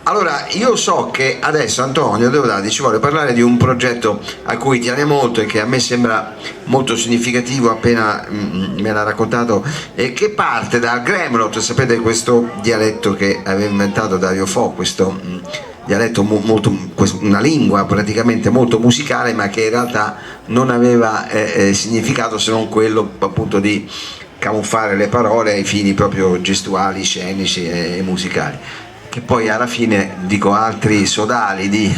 Allora, io so che adesso Antonio Deodati ci vuole parlare di un progetto a cui tiene molto e che a me sembra molto significativo, appena me l'ha raccontato, e che parte dal Gremlot, sapete, questo dialetto che aveva inventato Dario Fo, questo dialetto molto, una lingua praticamente molto musicale, ma che in realtà non aveva significato se non quello appunto di camuffare le parole ai fini proprio gestuali, scenici e musicali, che poi alla fine, dico, altri sodali di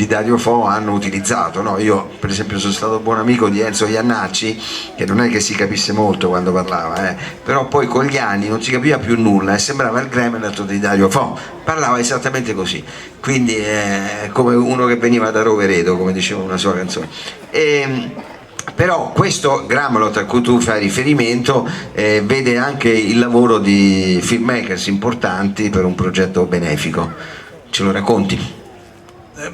Dario Fo hanno utilizzato, no? Io per esempio sono stato buon amico di Enzo Iannacci, che non è che si capisse molto quando parlava, però poi con gli anni non si capiva più nulla e sembrava il Gremlin di Dario Fo, parlava esattamente così, quindi come uno che veniva da Rovereto, come diceva una sua canzone. Però questo Gremlot a cui tu fai riferimento vede anche il lavoro di filmmakers importanti per un progetto benefico. Ce lo racconti?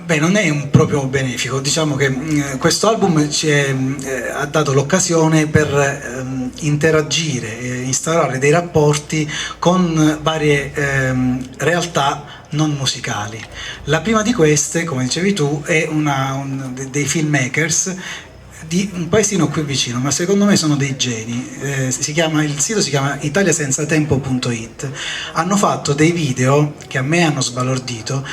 Beh, non è un proprio benefico, diciamo che questo album ci ha dato l'occasione per interagire, instaurare dei rapporti con varie realtà non musicali. La prima di queste, come dicevi tu, è dei filmmakers di un paesino qui vicino, ma secondo me sono dei geni. Il sito si chiama italiasenzatempo.it. Hanno fatto dei video che a me hanno sbalordito,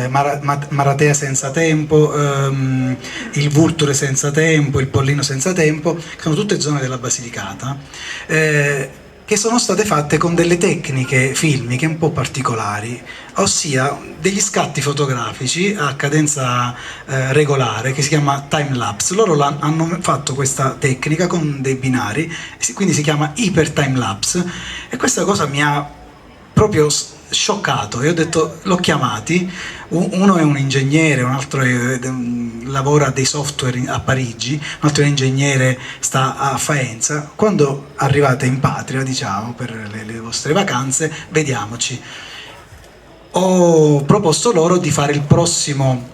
Maratea senza tempo, il Vulture senza tempo, il Pollino senza tempo, che sono tutte zone della Basilicata, che sono state fatte con delle tecniche filmiche un po' particolari, ossia degli scatti fotografici a cadenza regolare, che si chiama time lapse. Loro hanno fatto questa tecnica con dei binari, quindi si chiama iper time lapse, e questa cosa mi ha proprio scioccato. Io ho detto, l'ho chiamati, uno è un ingegnere, un altro lavora dei software a Parigi, un altro è un ingegnere, sta a Faenza. Quando arrivate in patria, diciamo, per le vostre vacanze, vediamoci. Ho proposto loro di fare il prossimo,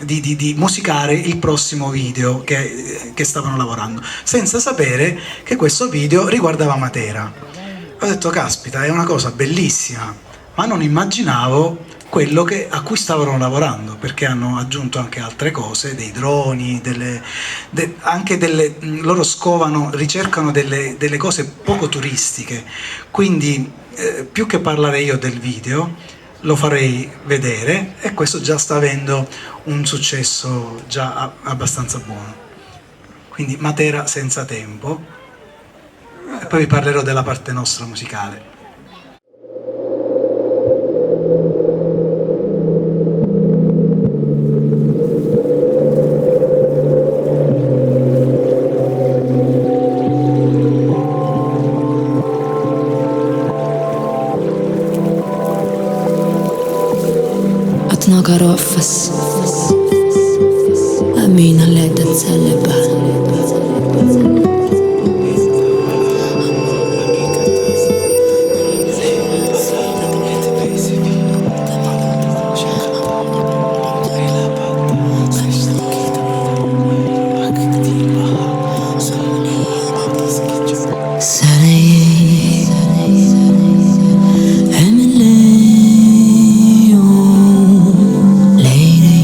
di musicare il prossimo video che stavano lavorando, senza sapere che questo video riguardava Matera. Ho detto, caspita, è una cosa bellissima, ma non immaginavo quello a cui stavano lavorando, perché hanno aggiunto anche altre cose, dei droni, loro ricercano delle cose poco turistiche, quindi più che parlare io del video, lo farei vedere, e questo già sta avendo un successo già abbastanza buono. Quindi Matera senza tempo. E poi vi parlerò della parte nostra musicale. أتناقر وقفص أمين اللي تتسلب Lady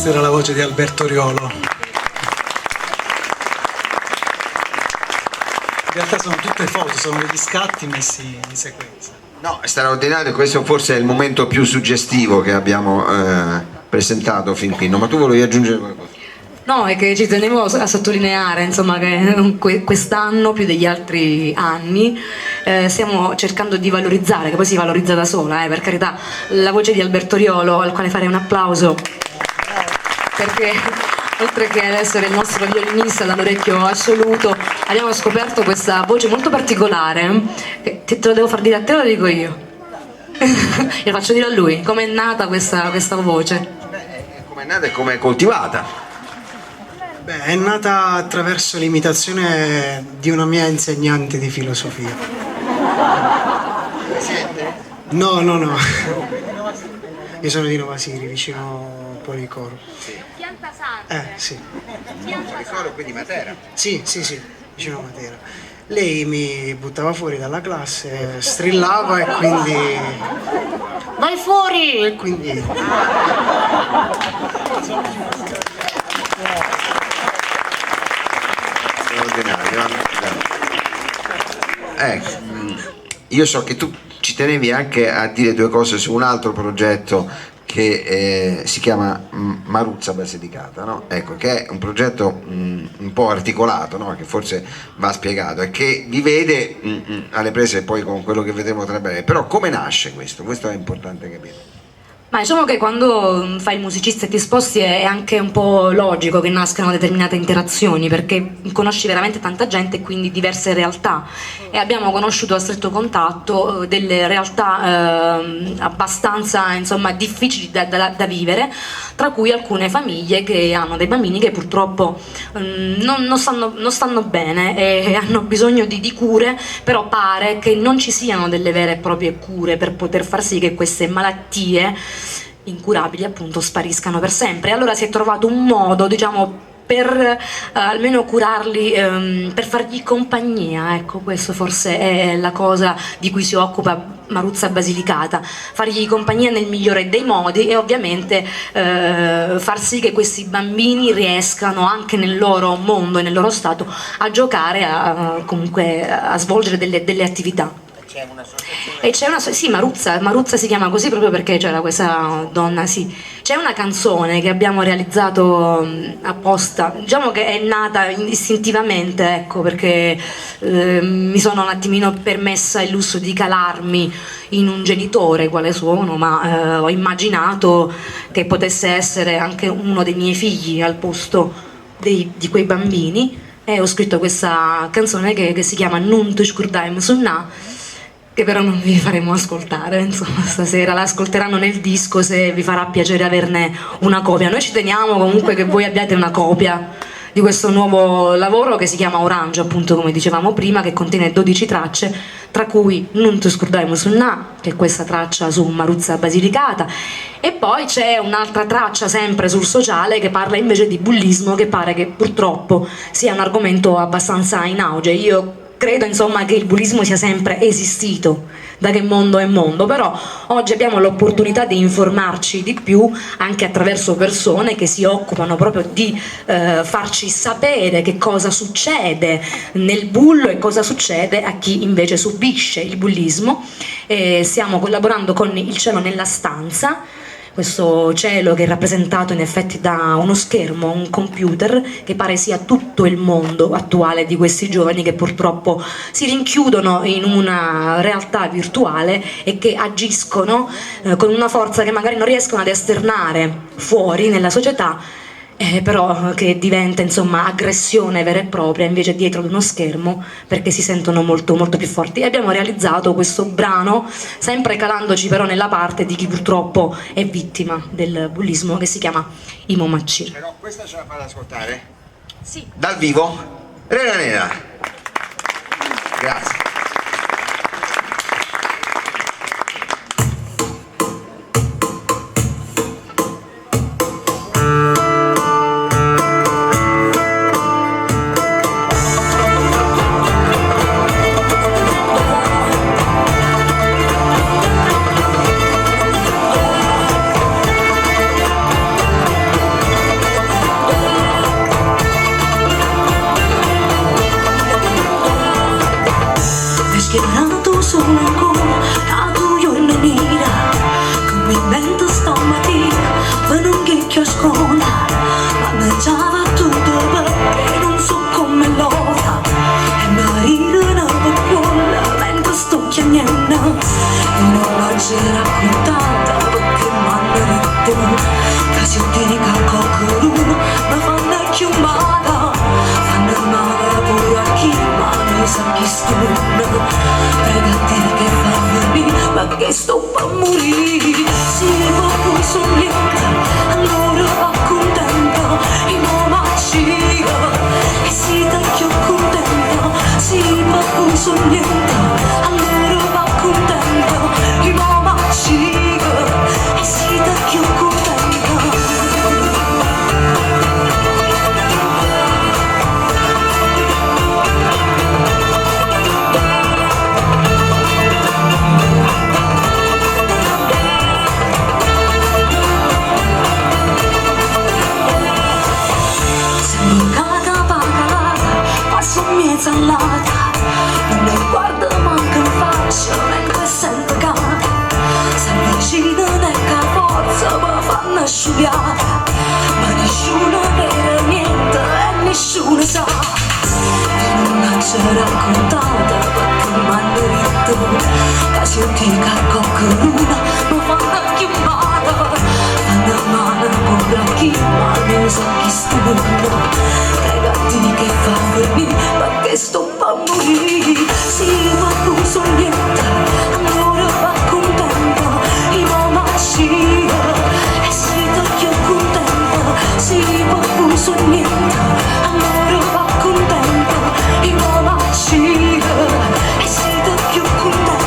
Questa era la voce di Alberto Riolo. In realtà sono tutte foto, sono degli scatti messi in sequenza. No, è straordinario, questo forse è il momento più suggestivo che abbiamo presentato fin qui, no, ma tu volevi aggiungere qualcosa? No, è che ci tenevo a sottolineare, insomma, che quest'anno più degli altri anni stiamo cercando di valorizzare, che poi si valorizza da sola, per carità, la voce di Alberto Riolo, al quale farei un applauso, perché oltre che ad essere il nostro violinista dall'orecchio assoluto, abbiamo scoperto questa voce molto particolare, che te lo devo far dire a te o lo dico io? Lo faccio dire a lui, com'è nata questa voce? Com'è nata e com'è coltivata? Beh, è nata attraverso l'imitazione di una mia insegnante di filosofia. No. Io sono di Nova Siri, vicino Policoro. Pianta Santa. Sì. Policoro, quindi Matera. Sì, vicino a Matera. Lei mi buttava fuori dalla classe, strillava e quindi... Vai fuori! E quindi... Io so che tu ci tenevi anche a dire due cose su un altro progetto che si chiama Maruzza Basilicata, no? Ecco, che è un progetto un po' articolato, no? Che forse va spiegato e che vi vede alle prese poi con quello che vedremo tra breve. Però come nasce questo? Questo è importante capire. Ma diciamo che quando fai il musicista e ti sposti è anche un po' logico che nascano determinate interazioni, perché conosci veramente tanta gente e quindi diverse realtà, e abbiamo conosciuto a stretto contatto delle realtà abbastanza, insomma, difficili da vivere, tra cui alcune famiglie che hanno dei bambini che purtroppo non stanno bene e hanno bisogno di cure, però pare che non ci siano delle vere e proprie cure per poter far sì che queste malattie incurabili appunto spariscano per sempre. Allora si è trovato un modo, diciamo, per almeno curarli, per fargli compagnia, ecco, questo forse è la cosa di cui si occupa Maruzza Basilicata, fargli compagnia nel migliore dei modi e ovviamente far sì che questi bambini riescano anche nel loro mondo e nel loro stato a giocare, comunque a svolgere delle attività. E c'è una, sì, Maruzza si chiama così proprio perché c'era questa donna, sì. C'è una canzone che abbiamo realizzato apposta, diciamo che è nata istintivamente, ecco, perché mi sono un attimino permessa il lusso di calarmi in un genitore quale sono, ma ho immaginato che potesse essere anche uno dei miei figli al posto di quei bambini, e ho scritto questa canzone che si chiama Non ti scordai sunna, che però non vi faremo ascoltare, insomma, stasera la ascolteranno nel disco se vi farà piacere averne una copia. Noi ci teniamo comunque che voi abbiate una copia di questo nuovo lavoro che si chiama Orange, appunto, come dicevamo prima, che contiene 12 tracce, tra cui Non ti scordai sunna, che è questa traccia su Maruzza Basilicata, e poi c'è un'altra traccia sempre sul sociale che parla invece di bullismo, che pare che purtroppo sia un argomento abbastanza in auge. Io credo, insomma, che il bullismo sia sempre esistito, da che mondo è mondo, però oggi abbiamo l'opportunità di informarci di più anche attraverso persone che si occupano proprio di farci sapere che cosa succede nel bullo e cosa succede a chi invece subisce il bullismo. Stiamo collaborando con Il cielo nella stanza, questo cielo che è rappresentato in effetti da uno schermo, un computer, che pare sia tutto il mondo attuale di questi giovani che purtroppo si rinchiudono in una realtà virtuale e che agiscono con una forza che magari non riescono ad esternare fuori nella società, però che diventa, insomma, aggressione vera e propria invece dietro ad uno schermo, perché si sentono molto molto più forti. E abbiamo realizzato questo brano sempre calandoci però nella parte di chi purtroppo è vittima del bullismo, che si chiama Imo Maccir. Però questa ce la fate ascoltare? Sì. Dal vivo? Rena Nera. Grazie. corona, mangiava tutto perché non so come l'ora, e marina per quella mentre sto chiagnando, io non la c'è raccontata perché m'hanno detto, che se ti dica qualcuno mi fanno chiamata, fanno male pure a chi, ma non sa chi stuno, pregati che fa venire, ma che sto per morire, si va poi sognata, allora va contenta, e non maccia, e si tacchio contenta, si va poi sognata, allora va contenta, e non maccia, e si tacchio contenta. Allata, non mi guarda manca in faccia mentre sento cata, si avvicina nella forza mi fanno asciugata, ma nessuno vede niente e nessuno sa, e non c'è raccontata perché m'hanno detto, che se ti cacco qualcuno mi fanno chiamata, fanno male pure a chi, ma non sa chi stuno, pregati che fa venire, perché sto per morire, si va poi sognata, allora va contenta, e non maccia, e si tocchia contenta, si va poi sognata, allora va contenta, e non maccia, e si tocchia contenta.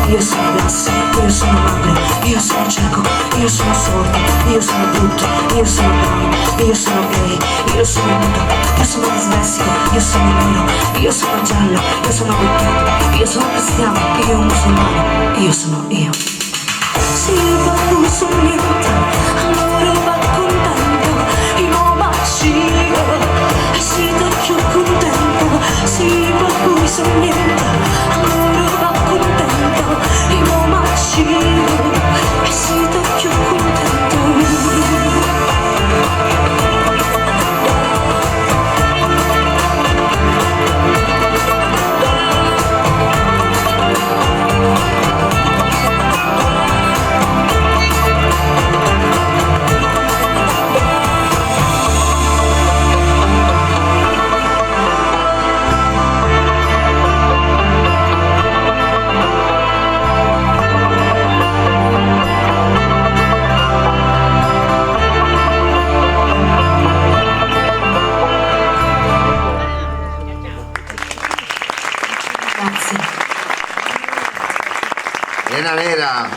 Io sono grasso, io sono magro, io sono cieco, io sono sordo, io sono brutto, io sono bravo, io sono gay, io sono nudo, io sono dislessico, io sono nero, io sono giallo, io sono buttato, io sono cristiano, io musulmano, io sono io. Si va poi sognata, allora va contenta, e non maccia, e si tacchio contenta, si va poi sognata, allora va contenta, e non maccia, e si tacchio contenta. Elena Nera.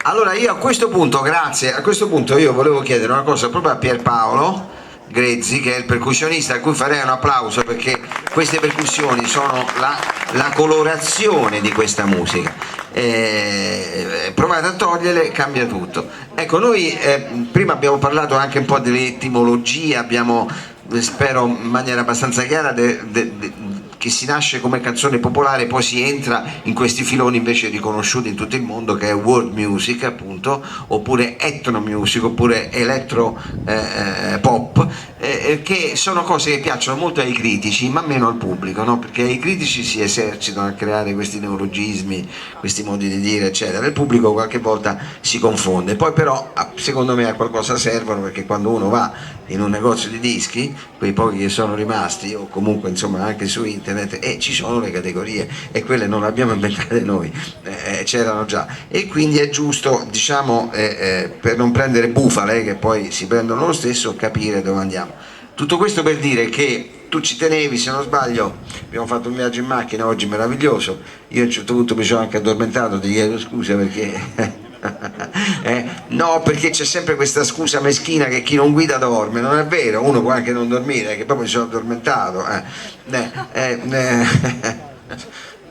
Allora io a questo punto, grazie, a questo punto io volevo chiedere una cosa proprio a Pierpaolo Grezzi, che è il percussionista, a cui farei un applauso perché queste percussioni sono la colorazione di questa musica. Provate a toglierle, cambia tutto. Ecco, noi prima abbiamo parlato anche un po' dell'etimologia, abbiamo, spero in maniera abbastanza chiara, che si nasce come canzone popolare, poi si entra in questi filoni invece riconosciuti in tutto il mondo, che è world music appunto, oppure ethno music, oppure electro pop, che sono cose che piacciono molto ai critici ma meno al pubblico, no? Perché i critici si esercitano a creare questi neologismi, questi modi di dire eccetera, il pubblico qualche volta si confonde, poi però secondo me a qualcosa servono, perché quando uno va in un negozio di dischi, quei pochi che sono rimasti, o comunque insomma anche su internet, ci sono le categorie, e quelle non le abbiamo inventate noi, c'erano già, e quindi è giusto, diciamo, per non prendere bufale che poi si prendono lo stesso, capire dove andiamo. Tutto questo per dire che tu ci tenevi, se non sbaglio, abbiamo fatto un viaggio in macchina oggi meraviglioso, io a un certo punto mi sono anche addormentato, ti chiedo scusa perché no, perché c'è sempre questa scusa meschina che chi non guida dorme. Non è vero, uno può anche non dormire, che proprio mi sono addormentato.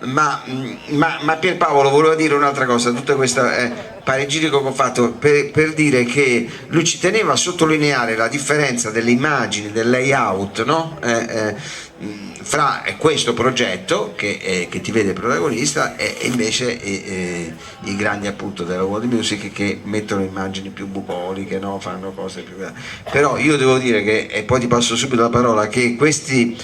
Ma Pierpaolo voleva dire un'altra cosa, tutta questa panegirico che ho fatto per dire che lui ci teneva a sottolineare la differenza delle immagini, del layout, no? Fra questo progetto che ti vede protagonista e invece i grandi appunto della world music che mettono immagini più bucoliche, no? Fanno cose più... Però io devo dire che, e poi ti passo subito la parola, che questi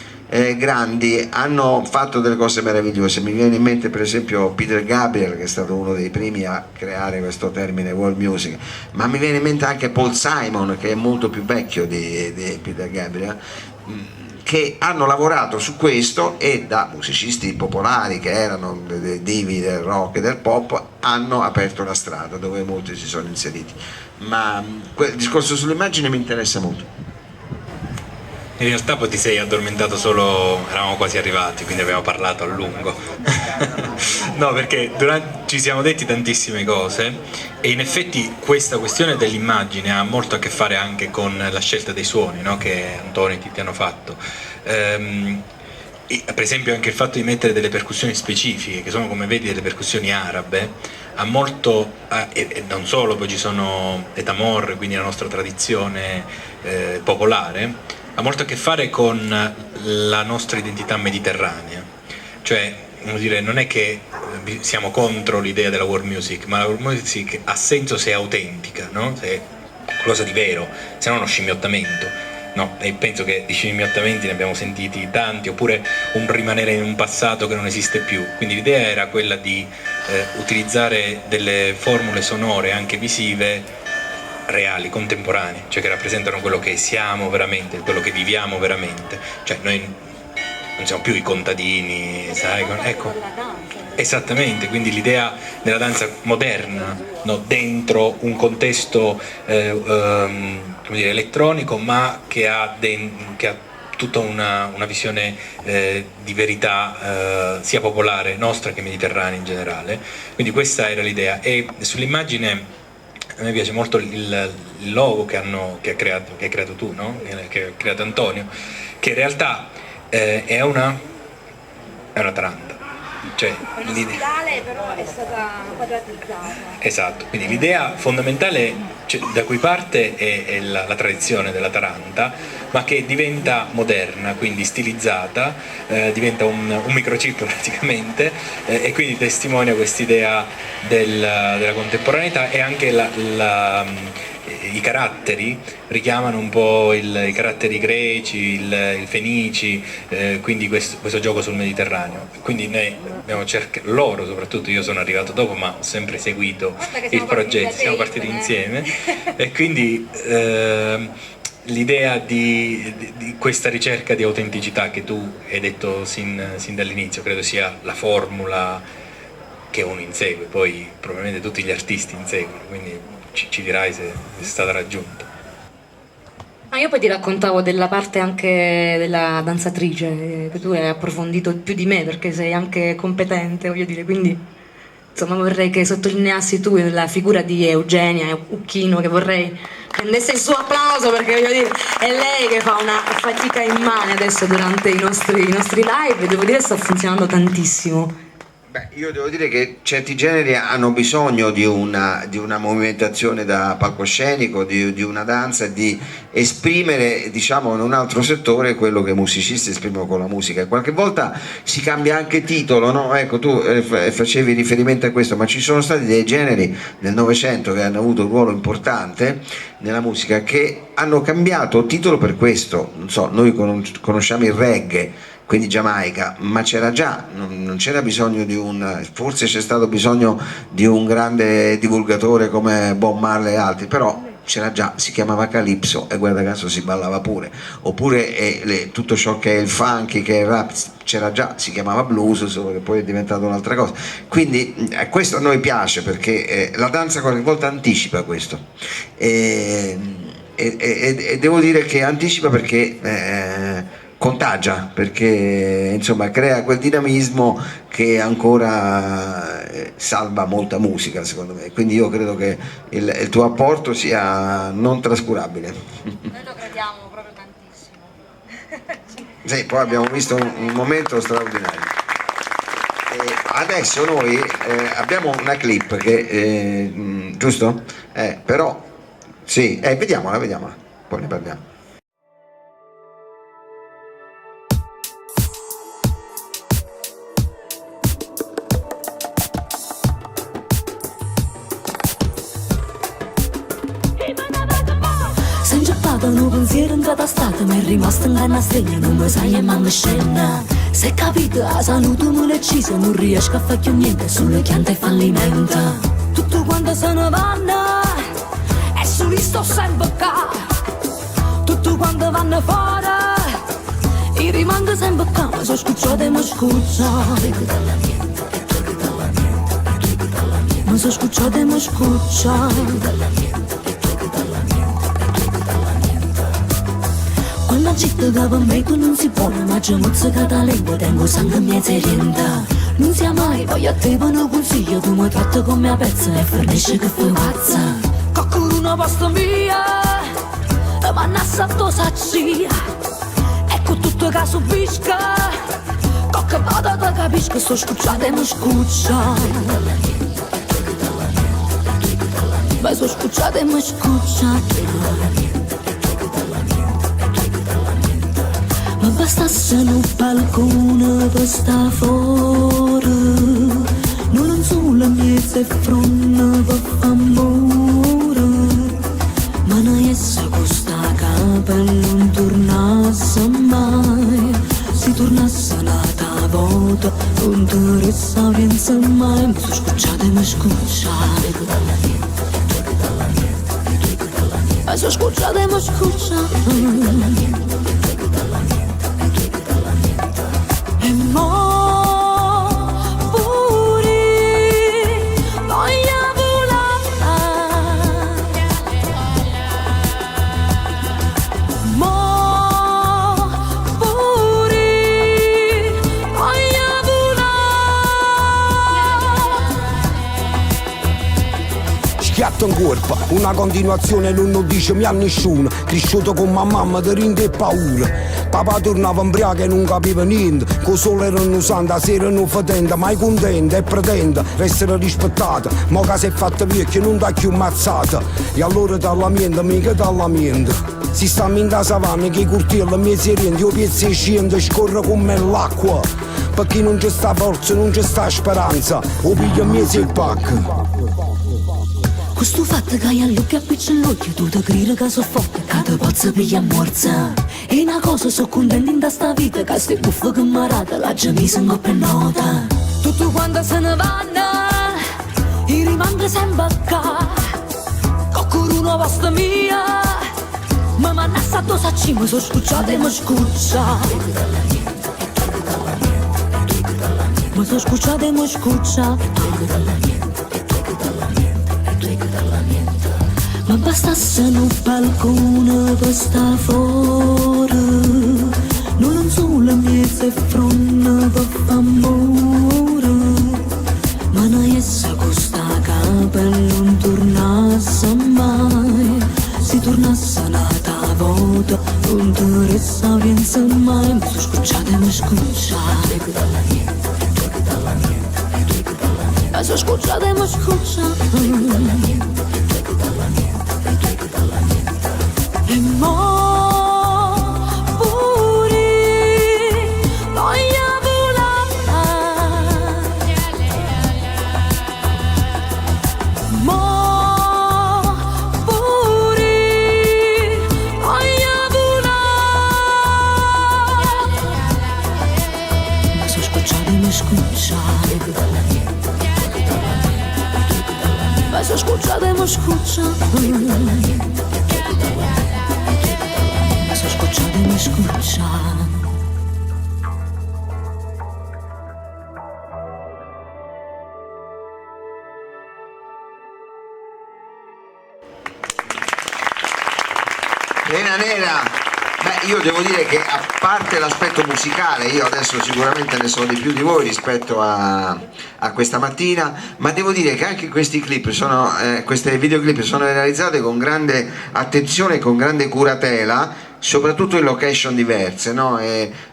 grandi hanno fatto delle cose meravigliose. Mi viene in mente per esempio Peter Gabriel, che è stato uno dei primi a creare questo termine world music, ma mi viene in mente anche Paul Simon, che è molto più vecchio di Peter Gabriel, che hanno lavorato su questo e da musicisti popolari che erano dei divi del rock e del pop hanno aperto la strada dove molti si sono inseriti. Ma il discorso sull'immagine mi interessa molto. In realtà poi ti sei addormentato solo, eravamo quasi arrivati, quindi abbiamo parlato a lungo. No, perché ci siamo detti tantissime cose e in effetti questa questione dell'immagine ha molto a che fare anche con la scelta dei suoni, no? Che Antonio ti hanno fatto. Per esempio anche il fatto di mettere delle percussioni specifiche, che sono, come vedi, delle percussioni arabe, ha molto, e non solo, poi ci sono le tamor, quindi la nostra tradizione popolare, ha molto a che fare con la nostra identità mediterranea. Cioè, vuol dire, non è che siamo contro l'idea della world music, ma la world music ha senso se è autentica, no? Se è qualcosa di vero, se no è uno scimmiottamento. No, e penso che di scimmiottamenti ne abbiamo sentiti tanti, oppure un rimanere in un passato che non esiste più. Quindi l'idea era quella di utilizzare delle formule sonore, anche visive, reali, contemporanee, cioè che rappresentano quello che siamo veramente, quello che viviamo veramente. Cioè noi non siamo più i contadini, sai? Ecco, esattamente, quindi l'idea della danza moderna, no? Dentro un contesto come dire, elettronico, ma che ha tutta una visione di verità sia popolare nostra che mediterranea in generale. Quindi questa era l'idea. E sull'immagine a me piace molto il logo che hai creato tu, no? Che ha creato Antonio, che in realtà è una taranta. Cioè, è uno spirale, però è stata quadratizzata. Esatto, quindi l'idea fondamentale, cioè, da cui parte è la tradizione della taranta, ma che diventa moderna, quindi stilizzata, diventa un microchip praticamente, e quindi testimonia quest'idea della contemporaneità, e anche i caratteri richiamano un po' i caratteri greci, il fenici, quindi questo gioco sul Mediterraneo. Quindi noi abbiamo cercato, loro soprattutto, io sono arrivato dopo ma ho sempre seguito il progetto, siamo partiti insieme e quindi l'idea di questa ricerca di autenticità che tu hai detto sin dall'inizio credo sia la formula che uno insegue, poi probabilmente tutti gli artisti inseguono, quindi ci dirai se è stata raggiunta. Io poi ti raccontavo della parte anche della danzatrice, che tu hai approfondito più di me perché sei anche competente, voglio dire, quindi insomma vorrei che sottolineassi tu la figura di Eugenia Uchino, che vorrei prendesse il suo applauso, perché voglio dire, è lei che fa una fatica immane adesso durante i nostri live, e devo dire sta funzionando tantissimo. Beh, io devo dire che certi generi hanno bisogno di una movimentazione da palcoscenico, di una danza, di esprimere, diciamo, in un altro settore quello che i musicisti esprimono con la musica. E qualche volta si cambia anche titolo, no? Ecco, tu facevi riferimento a questo, ma ci sono stati dei generi nel Novecento che hanno avuto un ruolo importante nella musica, che hanno cambiato titolo per questo. Non so, noi conosciamo il reggae, quindi Giamaica, ma c'era già, non c'era bisogno forse c'è stato bisogno di un grande divulgatore come Bob Marley e altri, però c'era già, si chiamava Calypso e guarda caso si ballava pure, oppure tutto ciò che è il funky, che è il rap, c'era già, si chiamava blues, solo che poi è diventato un'altra cosa. Quindi questo a noi piace, perché la danza qualche volta anticipa questo, e devo dire che anticipa perché contagia, perché insomma crea quel dinamismo che ancora salva molta musica, secondo me. Quindi io credo che il tuo apporto sia non trascurabile. Noi lo crediamo proprio tantissimo. Sì, poi abbiamo visto un momento straordinario. Adesso noi abbiamo una clip che, giusto? Però, sì, vediamola, poi ne parliamo. Sei ingiappato in un pensiero entrato stato, mi è rimasto in canna stregna, non mi sai e manca scena. Se capito, la salute me l'è uccisa, non riesco a fare più niente, sulle chiante e fallimento. Tutto quanto se ne vanno, e su li sto sempre qua. Tutto quanto vanno fuori, io rimango sempre qua, ma sono scucciato e mi scuccia. Ma sono scucciato e mi scuccia. Quella città che per me tu non si può, ma c'è mozzicata la lingua, tengo sangue in mezzo e rienta. Non sia mai, voglio a te per un consiglio, tu mi tratti come a pezzo e fornisci che fai pazza. Qualcuno posto mia, ma nassa tu saccia, ecco tutto che subisca, qualche volta ti capisco, sto scucciata e mi scuccia. Ma sto scucciata e mi scuccia. Ma bastasse un balcone per sta fuori, non solo mezzo e fronte per amore, ma non essa costa capa e non tornasse mai, si tornasse nata volta, non ti resta pensa mai, mi sono scucciata e mi scuccia. Ma sono scucciata e mi scuccia. E mo pure voglio volare, mo pure voglio volare. Schiatto in corpo, una continuazione non dice mi a nessuno, cresciuto con mamma ti rende paura. Papà tornava imbriaco e non capiva niente, con sole erano santa, sera non fatenda, mai contenta e pretende essere rispettata, ma che si è fatta vecchia non dà più mazzata, e allora dalla mente, mica dalla mente. Si sta in da savana che i curtielli mi si rende, io piezzo e scende, scorre come l'acqua, perché non c'è sta forza, non c'è sta speranza, o piglia mesi e pacca. Questo fatto che hai all'occhio appiccia l'occhio, tu ti credi che sono forte, che ti posso pigliare morsa. E una cosa, sono contenta in sta vita, che stai buffo che mi rata, la già mi sono per nota. Tutto quanto se ne vanno, io rimango sempre qua. Qualcuno posto mia, ma mi hanno assato sacci, mi sono scucciata e mi scuccia. Mi sono scucciata e mi scuccia. Ma bastasse un balcone per sta fuori, non solo mezzo e fronte per amore, ma non essa costa capa e non tornasse mai, si tornasse nata volta, non ti resta pensa mai, mi sono scucciata e mi scuccia. Mi sono scucciata e mi scuccia. E mo pure voglio volare, mo pure voglio volare. Ma sono scocciata e mi scuccia. Ma sono scocciata e mi scuccia. Scocciata e mi scuccia. Lena Nera, beh, io devo dire che a parte l'aspetto musicale, io adesso sicuramente ne so di più di voi rispetto a questa mattina, ma devo dire che anche questi clip queste videoclip sono realizzate con grande attenzione e con grande curatela, soprattutto in location diverse, no?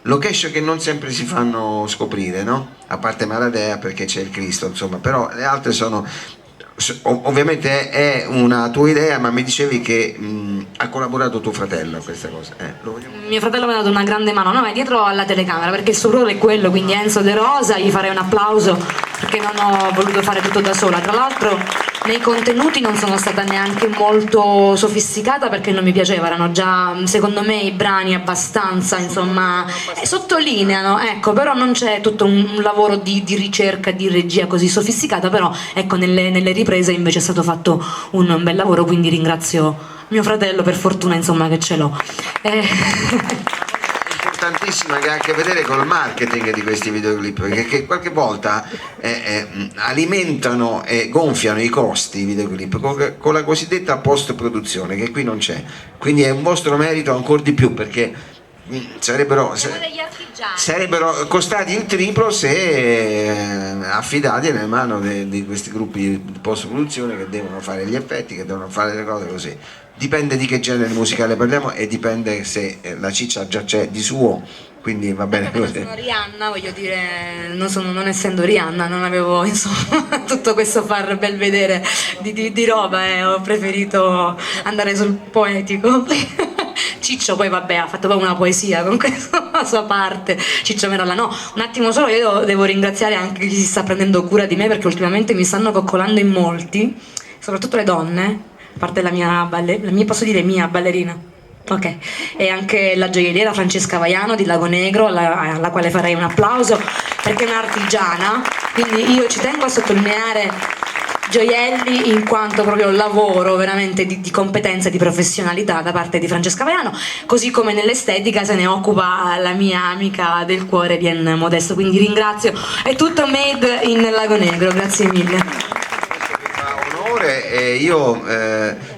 Location che non sempre si fanno scoprire, no? A parte Maradea perché c'è il Cristo, insomma, però le altre sono... Ovviamente è una tua idea, ma mi dicevi che ha collaborato tuo fratello a questa cosa. Mio fratello mi ha dato una grande mano, no, è dietro alla telecamera perché il suo ruolo è quello, quindi Enzo De Rosa, gli farei un applauso perché non ho voluto fare tutto da sola. Tra l'altro nei contenuti non sono stata neanche molto sofisticata perché non mi piaceva, erano già secondo me i brani abbastanza, insomma, sottolineano, ecco, però non c'è tutto un lavoro di ricerca, di regia così sofisticata, però ecco nelle riprese invece è stato fatto un bel lavoro, quindi ringrazio mio fratello, per fortuna insomma che ce l'ho. Importantissima, che ha a che vedere col marketing di questi videoclip, perché che qualche volta alimentano e gonfiano i costi i videoclip con la cosiddetta post produzione, che qui non c'è, quindi è un vostro merito ancora di più, perché sarebbero costati il triplo se affidati nelle mani di questi gruppi di post produzione che devono fare gli effetti, che devono fare le cose così. Dipende di che genere musicale parliamo e dipende se la ciccia già c'è di suo, quindi va bene così. Sono Rihanna, voglio dire, non essendo Rihanna non avevo insomma tutto questo far bel vedere di roba, ho preferito andare sul poetico. Ciccio poi vabbè ha fatto proprio una poesia con questa la sua parte, Ciccio Meralla. No, un attimo solo, io devo ringraziare anche chi si sta prendendo cura di me, perché ultimamente mi stanno coccolando in molti, soprattutto le donne, a parte la mia posso dire mia ballerina, ok, e anche la gioielliera Francesca Vaiano di Lago Negro, alla quale farei un applauso perché è un'artigiana, quindi io ci tengo a sottolineare gioielli in quanto proprio lavoro veramente di competenza e di professionalità da parte di Francesca Vaiano, così come nell'estetica se ne occupa la mia amica del cuore Bien Modesto, quindi ringrazio, è tutto made in Lago Negro, grazie mille. Io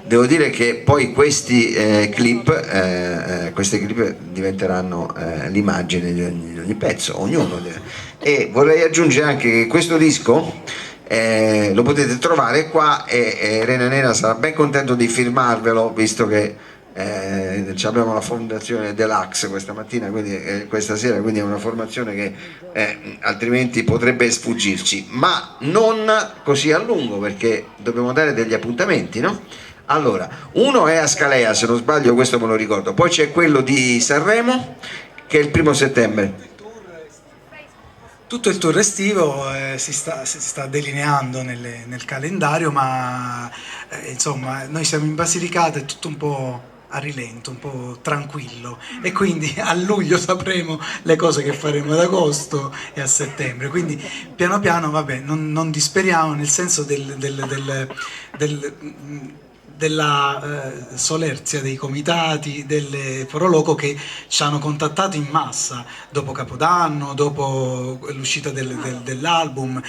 devo dire che poi questi clip diventeranno l'immagine di ogni pezzo, ognuno e vorrei aggiungere anche che questo disco lo potete trovare qua e Rena Nera sarà ben contento di firmarvelo, visto che abbiamo la fondazione Deluxe questa mattina, quindi questa sera, quindi è una formazione che altrimenti potrebbe sfuggirci, ma non così a lungo, perché dobbiamo dare degli appuntamenti, no? Allora, uno è a Scalea, se non sbaglio, questo me lo ricordo, poi c'è quello di Sanremo che è il 1° settembre. Tutto il tour estivo si sta delineando nel calendario, ma insomma noi siamo in Basilicata, è tutto un po' a rilento, un po' tranquillo, e quindi a luglio sapremo le cose che faremo ad agosto e a settembre, quindi piano piano vabbè, non disperiamo, nel senso della solerzia dei comitati, delle Foroloco che ci hanno contattato in massa dopo Capodanno, dopo l'uscita dell'album,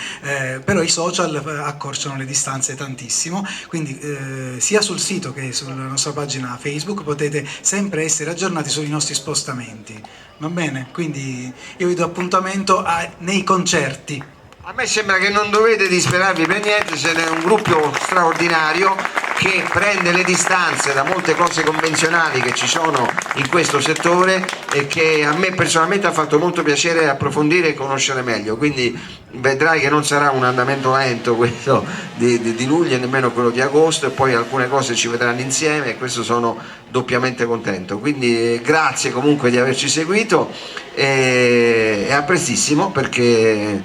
però i social accorciano le distanze tantissimo, quindi sia sul sito che sulla nostra pagina Facebook potete sempre essere aggiornati sui nostri spostamenti, va bene? Quindi io vi do appuntamento nei concerti. A me sembra che non dovete disperarvi per niente, ce n'è un gruppo straordinario che prende le distanze da molte cose convenzionali che ci sono in questo settore e che a me personalmente ha fatto molto piacere approfondire e conoscere meglio, quindi vedrai che non sarà un andamento lento questo di luglio e nemmeno quello di agosto, e poi alcune cose ci vedranno insieme e questo sono doppiamente contento, quindi grazie comunque di averci seguito e a prestissimo, perché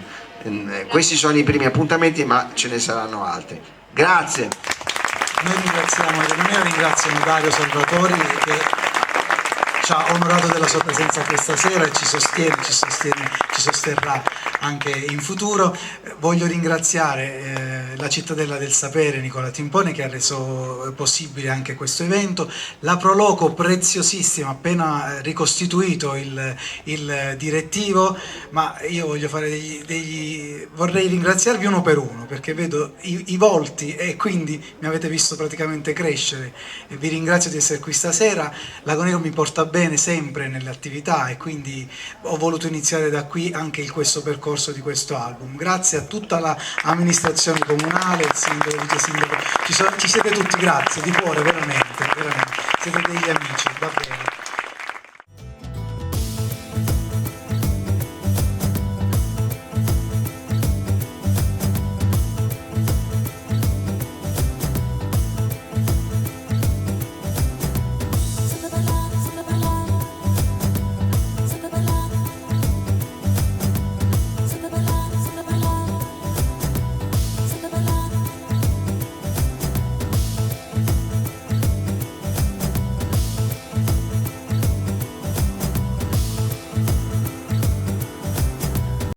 questi sono i primi appuntamenti, ma ce ne saranno altri. Grazie. Noi ringraziamo Dario Salvatori che ci ha onorato della sua presenza questa sera e ci sosterrà anche in futuro. Voglio ringraziare la Cittadella del Sapere, Nicola Timpone, che ha reso possibile anche questo evento, la Proloco preziosissima, appena ricostituito il direttivo, ma io voglio fare vorrei ringraziarvi uno per uno, perché vedo i volti e quindi mi avete visto praticamente crescere, e vi ringrazio di essere qui stasera. Lago Negro mi porta bene sempre nelle attività e quindi ho voluto iniziare da qui anche questo percorso di questo album. Grazie a tutta l'amministrazione comunale, il sindaco, il vice sindaco, ci siete tutti, grazie di cuore, veramente, siete degli amici, davvero.